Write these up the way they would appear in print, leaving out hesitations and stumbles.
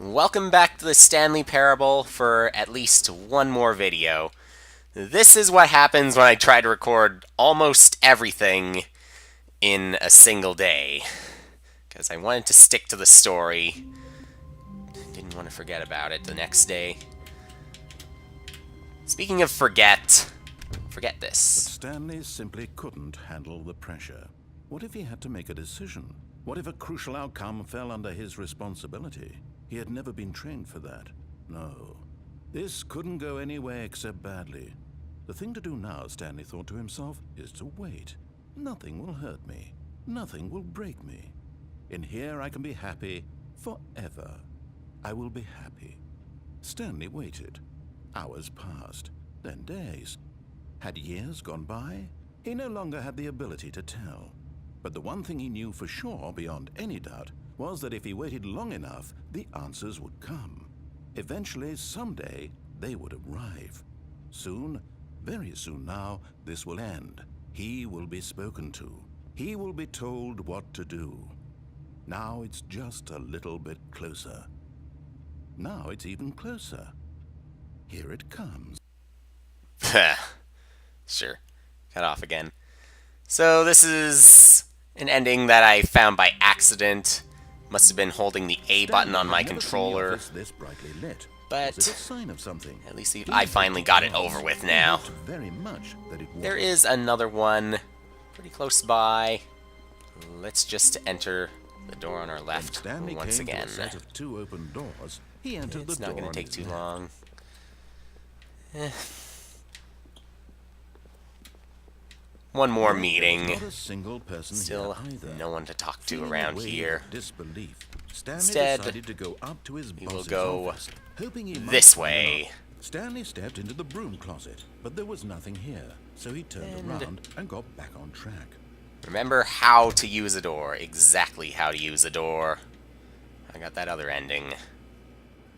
Welcome back to the Stanley Parable for at least one more video. This is what happens when I try to record almost everything in a single day. Because I wanted to stick to the story. Didn't want to forget about it the next day. Speaking of forget this. But Stanley simply couldn't handle the pressure. What if he had to make a decision? What if a crucial outcome fell under his responsibility? He had never been trained for that. No. This couldn't go anywhere except badly. The thing to do now, Stanley thought to himself, is to wait. Nothing will hurt me. Nothing will break me. In here I can be happy forever. I will be happy. Stanley waited. Hours passed, then days. Had years gone by? He no longer had the ability to tell. But the one thing he knew for sure, beyond any doubt, was that if he waited long enough, the answers would come. Eventually, someday, they would arrive. Soon, very soon now, this will end. He will be spoken to. He will be told what to do. Now it's just a little bit closer. Now it's even closer. Here it comes. Sure. Cut off again. So this is an ending that I found by accident. Must have been holding the A button on my controller. This brightly lit. But Was it a sign of something? at least I finally got it over with now. He hoped very much that it There was. is another one pretty close by. Let's just enter the door on our When left Stanley once came again. to a set of two open doors, he entered It's the not door going on to take his too left. long. One more meeting. Not a single person Still here either. no one to talk to Feeling around a wave here. of disbelief, Stanley Instead, decided to go up to his we will boss's go office, hoping he might this find way. out. Stanley stepped into the broom closet, but there was nothing here, so he turned around and got back on track. Remember how to use a door. Exactly how to use a door. I got that other ending.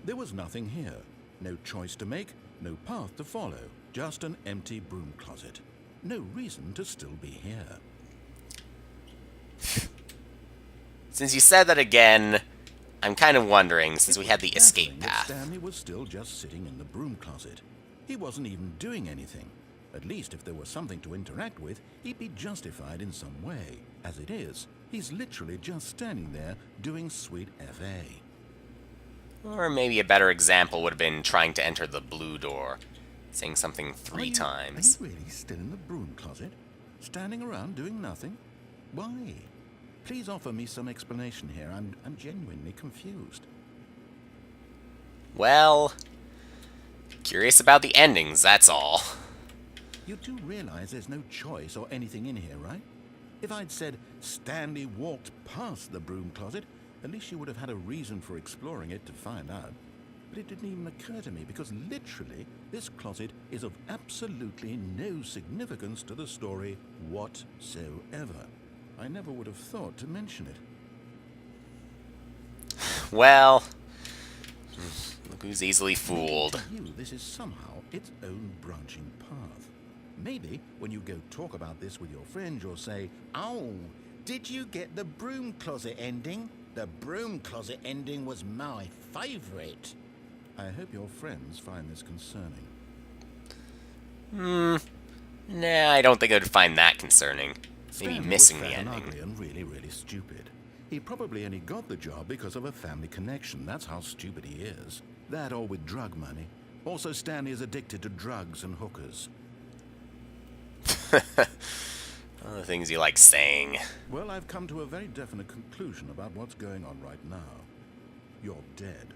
There was nothing here. No choice to make, no path to follow, just an empty broom closet. No reason to still be here. Since you said that again, I'm kind of wondering, since we had the escape Baffling that path. Stanley was still just sitting in the broom closet. He wasn't even doing anything. At least if there was something to interact with, he'd be justified in some way. As it is, he's literally just standing there doing sweet FA. Or maybe a better example would have been trying to enter the blue door, saying something Are three you- times. Are you really still in the broom closet? Standing around doing nothing? Why? Please offer me some explanation here. I'm genuinely confused. Well, curious about the endings, that's all. You do realize there's no choice or anything in here, right? If I'd said Stanley walked past the broom closet, at least you would have had a reason for exploring it to find out. But it didn't even occur to me because literally this closet is of absolutely no significance to the story whatsoever. I never would have thought to mention it. Well, look who's easily fooled. To you, this is somehow its own branching path. Maybe when you go talk about this with your friends, you'll say, "Oh, did you get the broom closet ending? The broom closet ending was my favorite." I hope your friends find this concerning. Nah, I don't think I'd find that concerning. Maybe Stanley missing was the fat and ending. ugly and really, really stupid. He probably only got the job because of a family connection. That's how stupid he is. That or with drug money. Also, Stanley is addicted to drugs and hookers. All the things you like saying. Well, I've come to a very definite conclusion about what's going on right now. You're dead.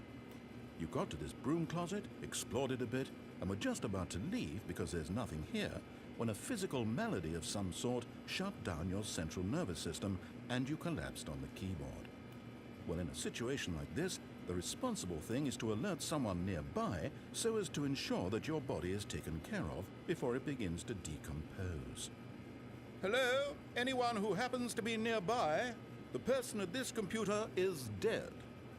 You got to this broom closet, explored it a bit, and were just about to leave because there's nothing here when a physical malady of some sort shut down your central nervous system and you collapsed on the keyboard. Well, in a situation like this, the responsible thing is to alert someone nearby so as to ensure that your body is taken care of before it begins to decompose. Hello? Anyone who happens to be nearby? The person at this computer is dead.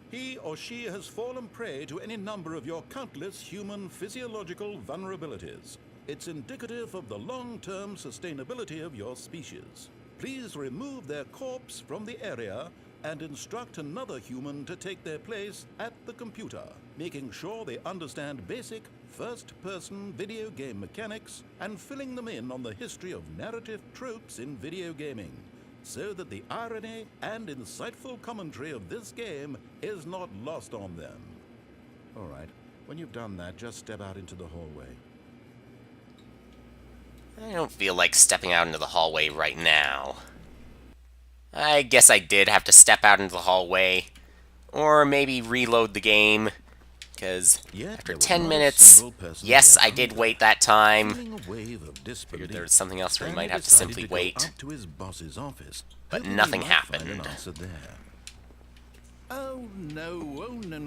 He or she has fallen prey to any number of your countless human physiological vulnerabilities. It's indicative of the long-term sustainability of your species. Please remove their corpse from the area and instruct another human to take their place at the computer, making sure they understand basic first-person video game mechanics and filling them in on the history of narrative tropes in video gaming, so that the irony and insightful commentary of this game is not lost on them. All right, when you've done that, just step out into the hallway. I don't feel like stepping out into the hallway right now. I guess I did have to step out into the hallway, or maybe reload the game, because after 10 minutes, yes, I did wait that time. Figured there was something else where we might have to simply wait, but nothing happened. Oh, no, no,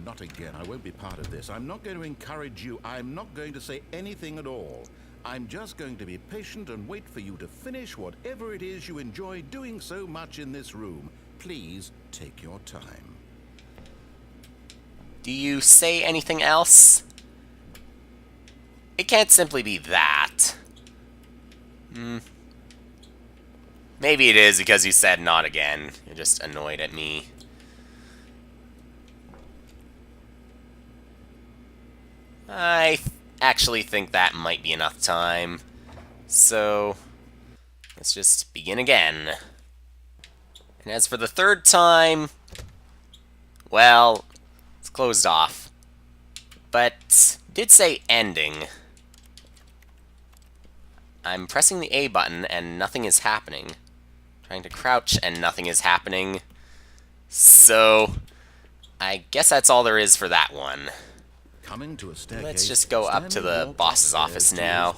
not again. I won't be part of this. I'm not going to encourage you. I'm not going to say anything at all. I'm just going to be patient and wait for you to finish whatever it is you enjoy doing so much in this room. Please take your time. Do you say anything else? It can't simply be that. Maybe it is because you said not again. You're just annoyed at me. I actually think that might be enough time. So, let's just begin again. And as for the third time, well, it's closed off. But did say ending. I'm pressing the A button and nothing is happening. Trying to crouch and nothing is happening. So, I guess that's all there is for that one. Coming to a staircase, let's just go up to the boss's office now.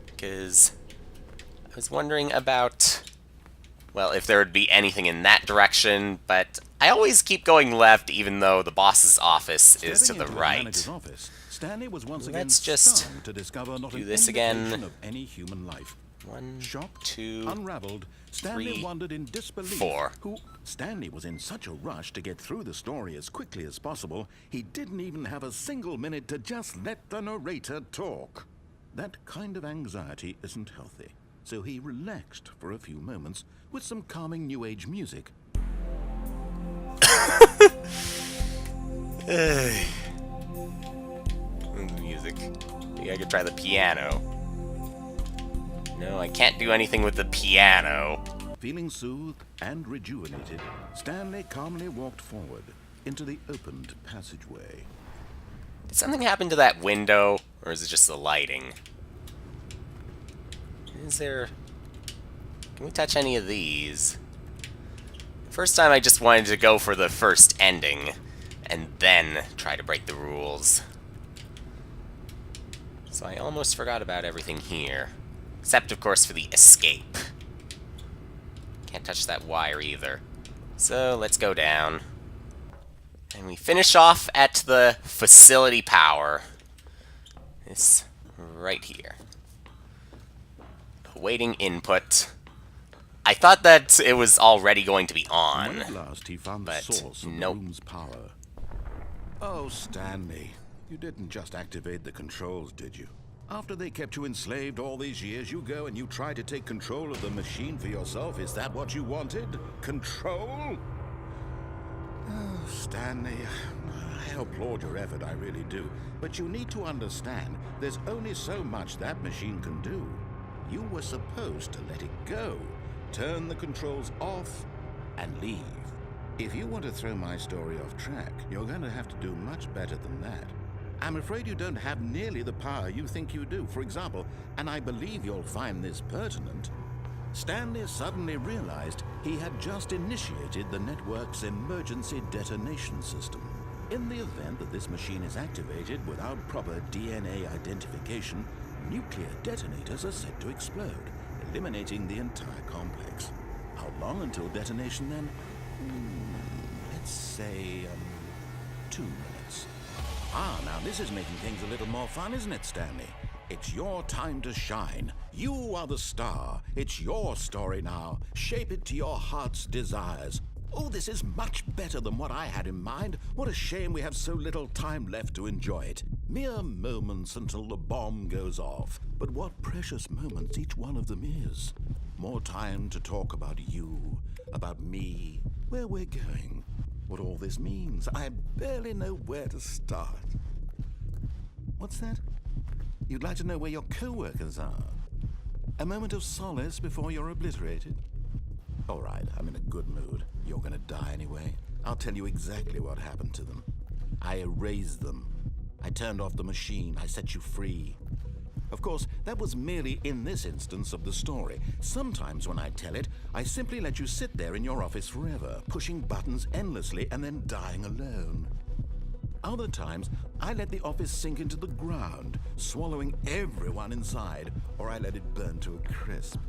Because I was wondering about, well, if there would be anything in that direction, but I always keep going left even though the boss's office is to the right. Stanley was once Let's just to discover not do an this again. of any human life. 1, Shocked, 2, unraveled, Stanley 3, wondered in disbelief 4. Stanley was in such a rush to get through the story as quickly as possible, he didn't even have a single minute to just let the narrator talk. That kind of anxiety isn't healthy, so he relaxed for a few moments with some calming New Age music. Music. Maybe I could try the piano. No, I can't do anything with the piano. Feeling soothed and rejuvenated, Stanley calmly walked forward into the opened passageway. Did something happen to that window, or is it just the lighting? Is there... Can we touch any of these? First time I just wanted to go for the first ending, and then try to break the rules. So I almost forgot about everything here. Except, of course, for the escape. Can't touch that wire either. So, let's go down. And we finish off at the facility power. It's right here. Awaiting input. I thought that it was already going to be on. When at last he found the source of the room's power. Oh, Stanley, you didn't just activate the controls, did you? After they kept you enslaved all these years, you go and you try to take control of the machine for yourself. Is that what you wanted? Control? Oh, Stanley, I applaud your effort, I really do. But you need to understand, there's only so much that machine can do. You were supposed to let it go, turn the controls off, and leave. If you want to throw my story off track, you're going to have to do much better than that. I'm afraid you don't have nearly the power you think you do. For example, and I believe you'll find this pertinent, Stanley suddenly realized he had just initiated the network's emergency detonation system. In the event that this machine is activated without proper DNA identification, nuclear detonators are set to explode, eliminating the entire complex. How long until detonation then? Let's say, 2 minutes. Ah, now this is making things a little more fun, isn't it, Stanley? It's your time to shine. You are the star. It's your story now. Shape it to your heart's desires. Oh, this is much better than what I had in mind. What a shame we have so little time left to enjoy it. Mere moments until the bomb goes off. But what precious moments each one of them is. More time to talk about you, about me, where we're going, what all this means. I barely know where to start. What's that? You'd like to know where your co-workers are? A moment of solace before you're obliterated? All right, I'm in a good mood. You're gonna die anyway. I'll tell you exactly what happened to them. I erased them. I turned off the machine. I set you free. Of course, that was merely in this instance of the story. Sometimes when I tell it, I simply let you sit there in your office forever, pushing buttons endlessly and then dying alone. Other times, I let the office sink into the ground, swallowing everyone inside, or I let it burn to a crisp.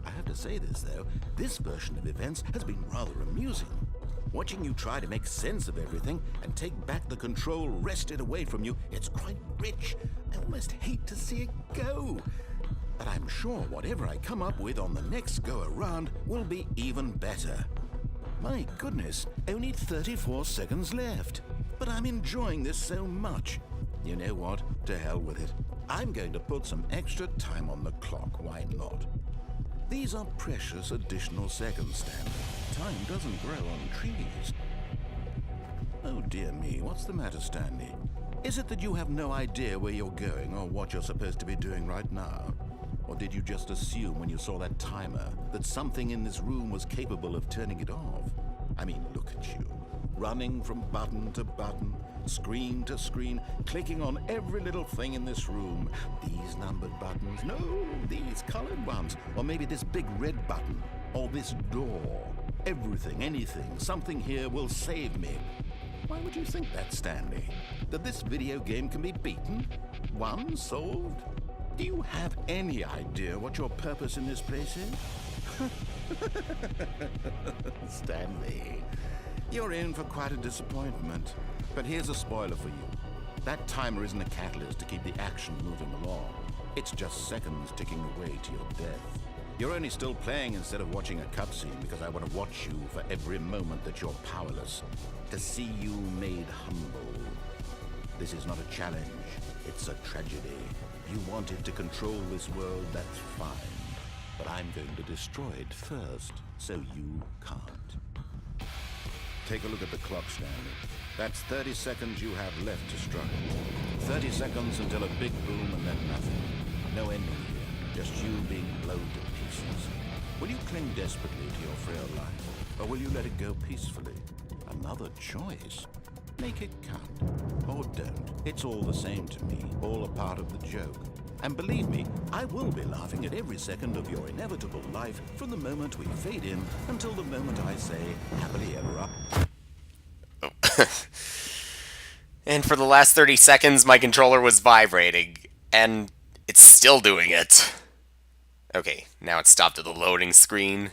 I have to say this, though, this version of events has been rather amusing. Watching you try to make sense of everything and take back the control wrested away from you, it's quite rich. I almost hate to see it go. But I'm sure whatever I come up with on the next go-around will be even better. My goodness, only 34 seconds left. But I'm enjoying this so much. You know what? To hell with it. I'm going to put some extra time on the clock. Why not? These are precious additional seconds, Stanley. Time doesn't grow on trees. Oh dear me, what's the matter, Stanley? Is it that you have no idea where you're going or what you're supposed to be doing right now? Or did you just assume when you saw that timer that something in this room was capable of turning it off? I mean, look at you. Running from button to button, screen to screen, clicking on every little thing in this room. These numbered buttons, no, these colored ones, or maybe this big red button, or this door. Everything, anything, something here will save me. Why would you think that, Stanley? That this video game can be beaten? Won? Solved? Do you have any idea what your purpose in this place is? Stanley, you're in for quite a disappointment. But here's a spoiler for you. That timer isn't a catalyst to keep the action moving along. It's just seconds ticking away to your death. You're only still playing instead of watching a cutscene because I want to watch you for every moment that you're powerless. To see you made humble. This is not a challenge. It's a tragedy. You wanted to control this world, that's fine. But I'm going to destroy it first, so you can't. Take a look at the clock, Stanley. That's 30 seconds you have left to struggle. 30 seconds until a big boom and then nothing. No ending here, just you being blown to pieces. Will you cling desperately to your frail life, or will you let it go peacefully? Another choice. Make it count. Or don't. It's all the same to me, all a part of the joke. And believe me, I will be laughing at every second of your inevitable life from the moment we fade in until the moment I say, happily ever after. And for the last 30 seconds, my controller was vibrating, and it's still doing it. Okay, now it's stopped at the loading screen.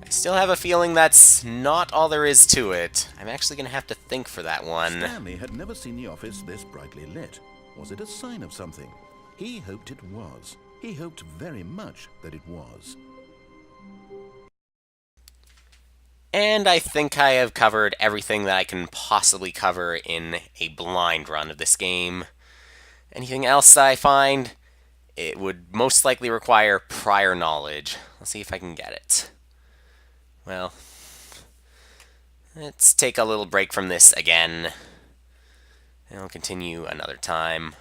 I still have a feeling that's not all there is to it. I'm actually going to have to think for that one. Stanley had never seen the office this brightly lit. Was it a sign of something? He hoped it was. He hoped very much that it was. And I think I have covered everything that I can possibly cover in a blind run of this game. Anything else I find, it would most likely require prior knowledge. Let's see if I can get it. Well, let's take a little break from this again. And I'll continue another time.